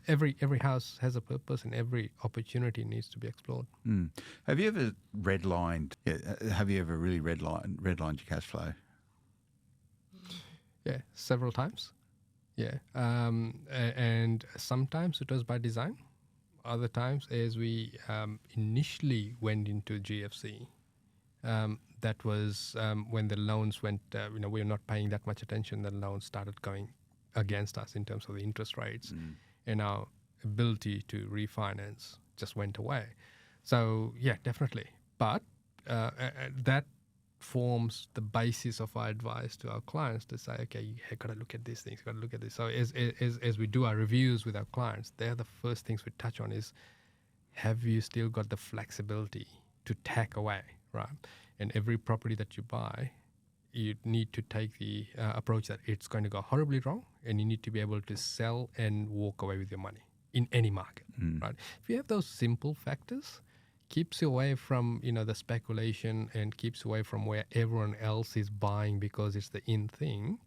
every house has a purpose, and every opportunity needs to be explored. Have you ever redlined? Have you ever really redlined your cash flow? Yeah, several times. Yeah, and sometimes it was by design. Other times, as we initially went into GFC, that was when the loans went, we were not paying that much attention. The loans started going against us in terms of the interest rates, and our ability to refinance just went away. So, yeah, definitely. But that forms the basis of our advice to our clients to say, okay, you got to look at these things, got to look at this. So as we do our reviews with our clients, they're the first things we touch on is, have you still got the flexibility to tack away, right? And every property that you buy, you need to take the approach that it's going to go horribly wrong, and you need to be able to sell and walk away with your money in any market, right? If you have those simple factors, keeps you away from the speculation and keeps you away from where everyone else is buying because it's the in thing,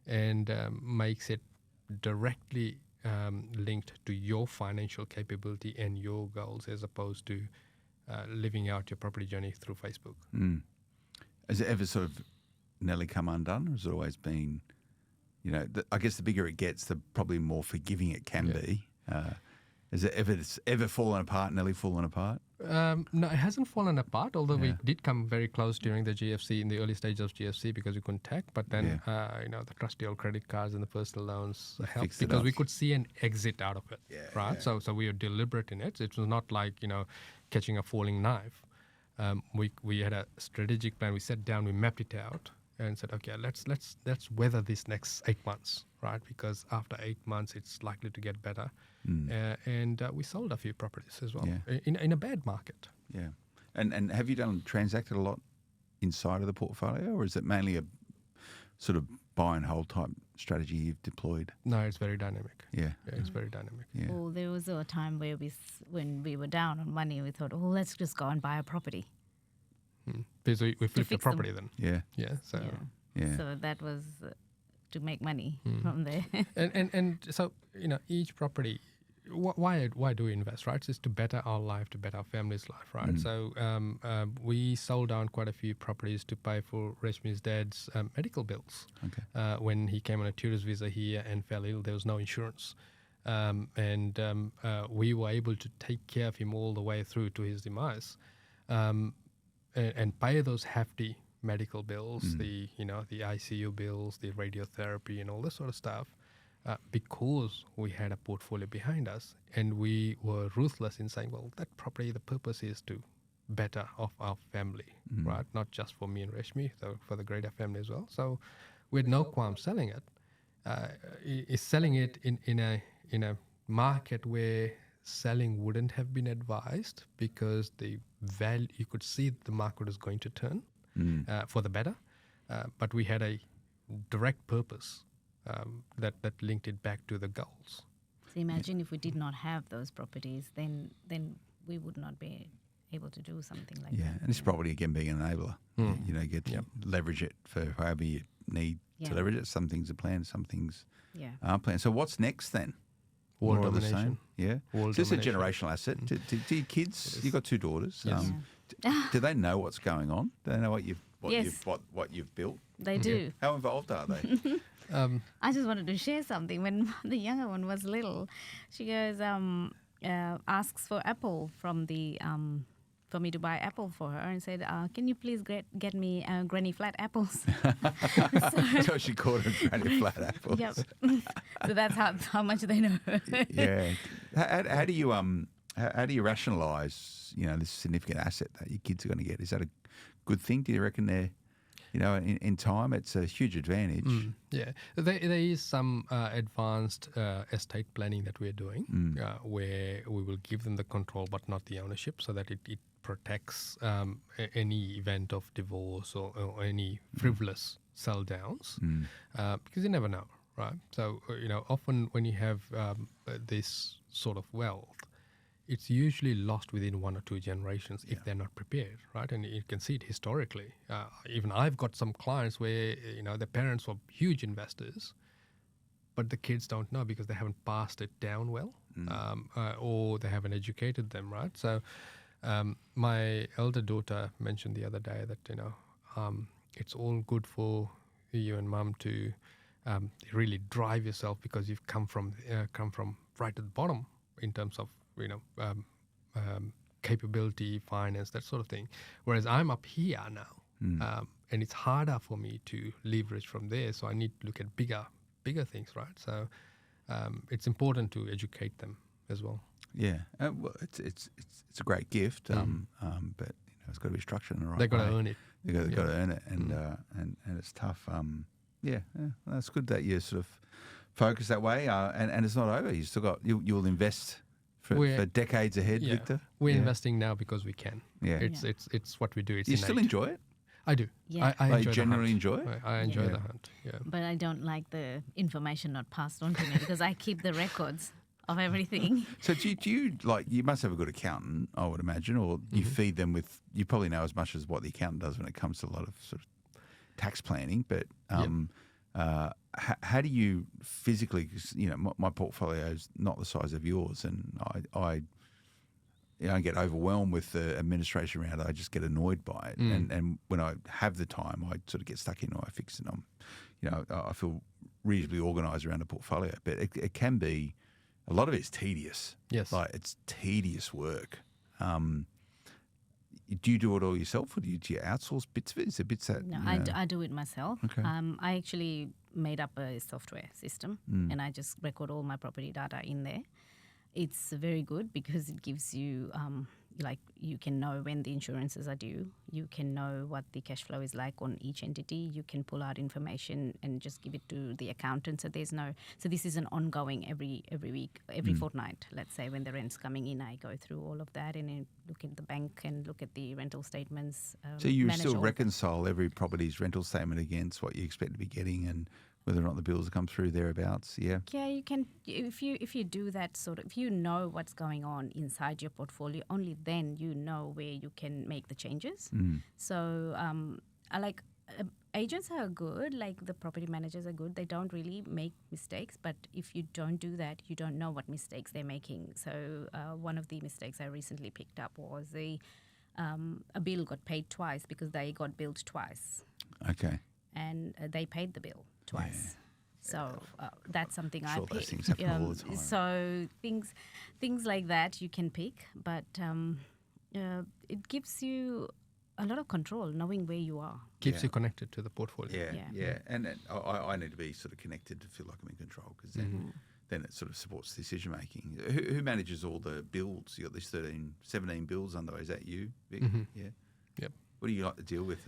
and makes it directly linked to your financial capability and your goals, as opposed to living out your property journey through Facebook. Has it ever sort of nearly come undone, or has it always been, I guess the bigger it gets, the probably more forgiving it can be. Has it ever fallen apart, nearly fallen apart? No, it hasn't fallen apart, although we did come very close during the GFC, in the early stages of GFC, because we couldn't tack. But then, the trusty old credit cards and the personal loans helped, because we could see an exit out of it, right? Yeah. So we were deliberate in it. It was not like, catching a falling knife. We had a strategic plan. We sat down, we mapped it out, and said, okay, let's weather this next 8 months, right? Because after 8 months, it's likely to get better. And we sold a few properties as well in a bad market. Yeah. And have you transacted a lot inside of the portfolio, or is it mainly a sort of buy and hold type strategy you've deployed? No, it's very dynamic. Yeah, it's very dynamic. Yeah. Well, there was a time where when we were down on money, we thought, let's just go and buy a property. Because we flipped the property then. Yeah. Yeah. So. Yeah. So that was to make money from there. And so each property, why do we invest, right? It's to better our life, to better our family's life, right? So we sold down quite a few properties to pay for Reshmi's dad's medical bills. Okay. When he came on a tourist visa here and fell ill, there was no insurance. We were able to take care of him all the way through to his demise, and pay those hefty medical bills, the ICU bills, the radiotherapy, and all this sort of stuff, because we had a portfolio behind us, and we were ruthless in saying, well, that property, the purpose is to better off our family, right? Not just for me and Reshmi, so for the greater family as well. So we had no qualm selling it. Is selling it in a market where selling wouldn't have been advised, because the value, you could see the market was going to turn for the better, but we had a direct purpose that linked it back to the goals. So imagine if we did not have those properties, then we would not be able to do something like that. Yeah, and this property again being an enabler. Get to leverage it for however you need to leverage it. Some things are planned, some things aren't planned. So what's next then? World More of the domination. same? Yeah. World So it's a domination. generational asset. Do your kids? You've got 2 daughters. Yes. Do they know what's going on? Do they know what Yes. you've built? They do. How involved are they? I just wanted to share something. When the younger one was little, she goes, asks for apple from the for me to buy apple for her, and said, "Can you please get me granny flat apples?" So she called them granny flat apples. Yep. So that's how much they know. Yeah. How do you rationalise this significant asset that your kids are going to get? Is that a good thing? Do you reckon they're in time it's a huge advantage? Yeah, there is some advanced estate planning that we're doing, where we will give them the control but not the ownership, so that it protects any event of divorce or any frivolous sell downs, because you never know, right? So often when you have this sort of wealth, it's usually lost within 1 or 2 generations if they're not prepared, right? And you can see it historically. Even I've got some clients where their parents were huge investors, but the kids don't know because they haven't passed it down well, or they haven't educated them, right? So my elder daughter mentioned the other day that it's all good for you and mum to really drive yourself because you've come from right at the bottom in terms of capability, finance, that sort of thing. Whereas I'm up here now, and it's harder for me to leverage from there. So I need to look at bigger things, right? So it's important to educate them as well. Yeah, well, it's a great gift, but it's got to be structured in the right way. They've got to earn it. They've got to earn it, and it's tough. That's good that you sort of focus that way, and it's not over. You still got you'll invest for decades ahead, Victor. We're investing now because we can. Yeah, it's what we do. It's you innate. still enjoy it? I do. Yeah. I Like enjoy generally the enjoy hunt. it? I enjoy the hunt. Yeah. But I don't like the information not passed on to me because I keep the records of everything. So do you you must have a good accountant, I would imagine, or you feed them with, you probably know as much as what the accountant does when it comes to a lot of sort of tax planning, but how do you physically, because my portfolio is not the size of yours, and I get overwhelmed with the administration around it. I just get annoyed by it, and when I have the time, I sort of get stuck in, I fix it. I feel reasonably organised around a portfolio, but it can be, a lot of it's tedious. Yes. Like it's tedious work. Do you do it all yourself, or do you outsource bits of it? Is there bits that... No, I do it myself. Okay. I actually made up a software system and I just record all my property data in there. It's very good because it gives you, you can know when the insurances are due. You can know what the cash flow is like on each entity. You can pull out information and just give it to the accountant. So this is an ongoing every week, every fortnight. Let's say when the rent's coming in, I go through all of that and then look at the bank and look at the rental statements. So you manage still all reconcile every property's rental statement against what you expect to be getting and whether or not the bills come through thereabouts, yeah? Yeah, you can. If you do that if you know what's going on inside your portfolio, only then you know where you can make the changes. So agents are good, like the property managers are good. They don't really make mistakes, but if you don't do that, you don't know what mistakes they're making. So one of the mistakes I recently picked up was a bill got paid twice because they got billed twice. Okay. And they paid the bill twice. Yeah. So that's something I'm sure I those pick. things happen all the time. So things like that you can pick, but it gives you a lot of control, knowing where you are. Keeps you connected to the portfolio. Yeah. And I need to be sort of connected to feel like I'm in control, because then it sort of supports decision making. Who manages all the builds? You got these 17 builds underway. Is that you, Vic? Yeah. Yep. What do you like to deal with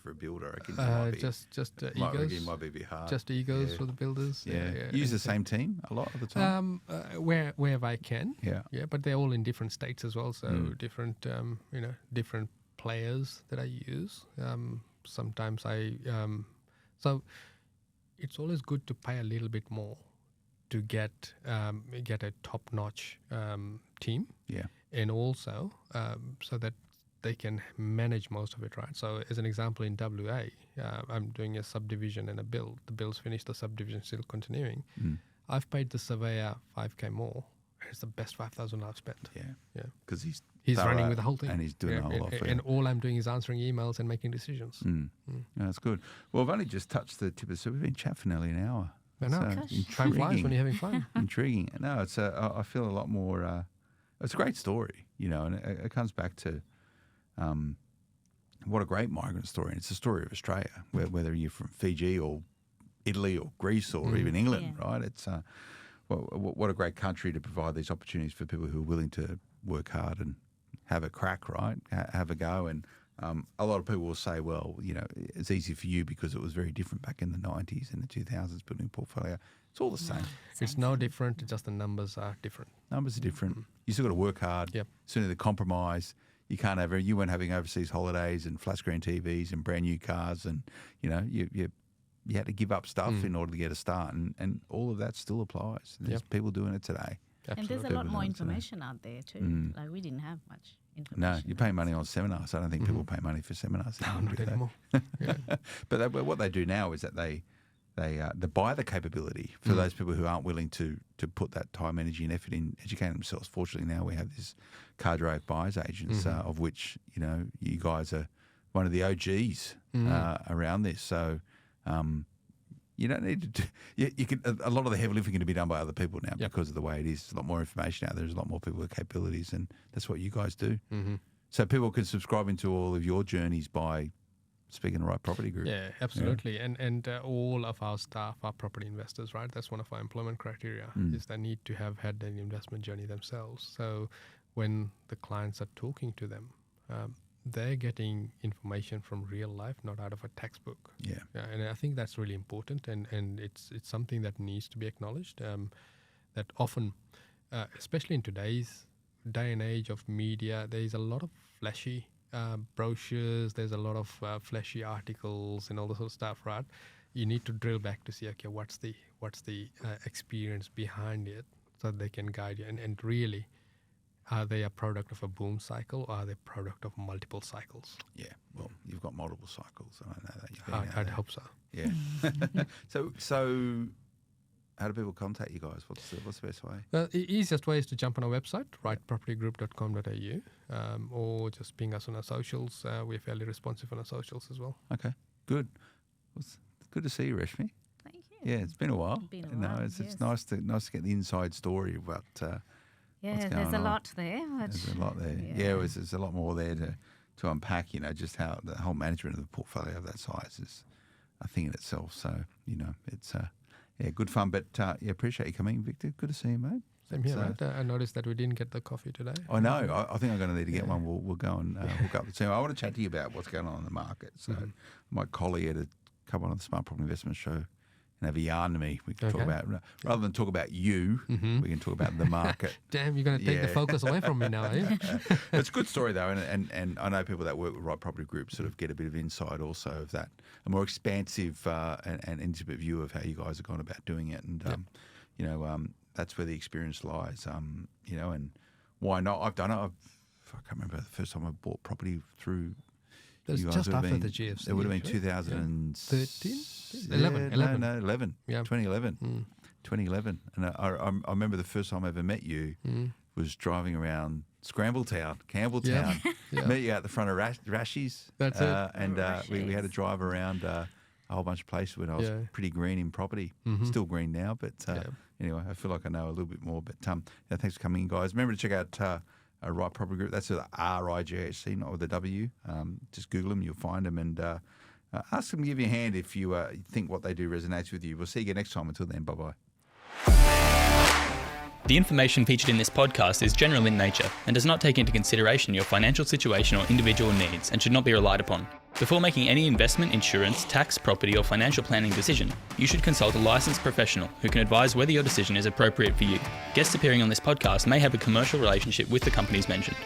for a builder? I reckon it might be, just might egos. might be a bit hard. Just egos for the builders. Yeah. Use the same team a lot of the time. Wherever I can. Yeah. But they're all in different states as well. So different, different players that I use. Sometimes so it's always good to pay a little bit more to get a top-notch team. Yeah. And also so that they can manage most of it, right? So as an example, in WA, I'm doing a subdivision and a build. The build's finished, the subdivision still continuing. I've paid the surveyor $5,000 more. It's the best $5,000 I've spent. Yeah. Because he's running with the whole thing. and he's doing a whole lot for you. And all I'm doing is answering emails and making decisions. No, that's good. Well, I've only just touched the tip of the so we've been chatting for nearly an hour. I know. Time flies when you're having fun. Intriguing. No, it's I feel a lot more. It's a great story, and it comes back to what a great migrant story. And it's a story of Australia, whether you're from Fiji or Italy or Greece or even England, right? It's what a great country to provide these opportunities for people who are willing to work hard and have a crack, right? Have a go. And a lot of people will say, well, it's easy for you because it was very different back in the 90s and the 2000s building a portfolio. It's all the same. It's no different. It's just the numbers are different. Numbers are different. You still got to work hard. Yep. Sooner the compromise. You weren't having overseas holidays and flat screen TVs and brand new cars, and you had to give up stuff in order to get a start, and all of that still applies. There's people doing it today. Absolutely. And there's a lot more information out there too. Like we didn't have much information. No, you pay money on seminars. I don't think people pay money for seminars. No, not anymore. But what they do now is that they buy the capability for those people who aren't willing to put that time, energy, and effort in educating themselves. Fortunately, now we have this cadre of buyers agents, of which you guys are one of the OGs around this. So you don't need to. You can. A lot of the heavy lifting can be done by other people now because of the way it is. There's a lot more information out there. There's a lot more people with capabilities, and that's what you guys do. So people can subscribe into all of your journeys by speaking to the right property group. Yeah, absolutely. Yeah. And all of our staff are property investors, right? That's one of our employment criteria, is they need to have had an investment journey themselves. So when the clients are talking to them, they're getting information from real life, not out of a textbook. Yeah. And I think that's really important, and it's something that needs to be acknowledged, that often, especially in today's day and age of media, there is a lot of flashy brochures, there's a lot of flashy articles and all this sort of stuff, right? You need to drill back to see, okay, what's the experience behind it, so that they can guide you. And really, are they a product of a boom cycle, or are they a product of multiple cycles? Yeah, well, you've got multiple cycles. I know that. I'd hope so. Yeah. So how do people contact you guys? What's the best way? The easiest way is to jump on our website, rightpropertygroup.com.au, or just ping us on our socials. We're fairly responsive on our socials as well. Okay, good. Well, it's good to see you, Reshmi. Thank you. Yeah, it's been a while. It's nice to get the inside story about what's going there's a on. lot there. There's a lot there. Yeah, there's a lot more there to unpack. Just how the whole management of the portfolio of that size is a thing in itself. So it's good fun. But appreciate you coming, Victor. Good to see you, mate. Same here, mate. I noticed that we didn't get the coffee today. I know. I think I'm going to need to get one. We'll go and hook up the team. I want to chat to you about what's going on in the market. So my colleague had to come on the Smart Property Investment Show and have a yarn to me. We can talk about, rather than talk about you, we can talk about the market. Damn, you're going to take the focus away from me now, are you? It's a good story, though, and I know people that work with Right Property Group sort of get a bit of insight also of that, a more expansive and intimate view of how you guys have gone about doing it. And, that's where the experience lies, and why not? I've done it. I can't remember the first time I bought property through That's You guys just would have after been- the GFC. It would have been right? 2013? 11. 11. No, 11. Yeah. 2011. 2011. And I remember the first time I ever met you was driving around Scrambletown, Campbelltown. Yeah. Met you out the front of Rashi's. That's it. And we had to drive around a whole bunch of places when I was pretty green in property. Still green now, but anyway, I feel like I know a little bit more. But thanks for coming in, guys. Remember to check out Right Property Group. That's the RIGHC, not with the W. Just Google them, you'll find them, and ask them to give you a hand if you think what they do resonates with you. We'll see you again next time. Until then, bye-bye. The information featured in this podcast is general in nature and does not take into consideration your financial situation or individual needs and should not be relied upon. Before making any investment, insurance, tax, property or financial planning decision, you should consult a licensed professional who can advise whether your decision is appropriate for you. Guests appearing on this podcast may have a commercial relationship with the companies mentioned.